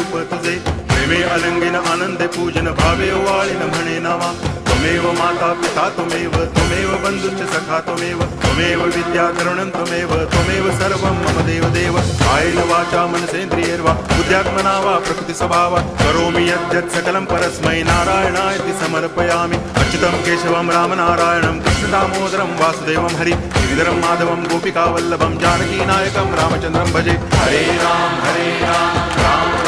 रूप तुझे, प्रेमे अलंगिन आनंदे पूजन, भावे ओवाळीन म्हणे नावा. त्वमेव माता पिता त्वमेव, त्वमेव बंधुश्च सखा त्वमेव, त्वमेव विद्या तरुणं त्वमेव, त्वमेव सर्वं मम देव देव. कायेन वाचा मनसेन्द्रियैर्वा बुद्ध्यात्मना वा प्रकृति स्वभावात् करोमि यद्यत् सकलं परस्मै नारायणायति समर्पयामि. अच्युतं केशवं रामनारायणं कृष्ण दामोदरं वासुदेवं हरि गिरिधरं माधवं गोपिकावल्लभं जानकीनायकं रामचन्द्रं भजे. हरे राम राम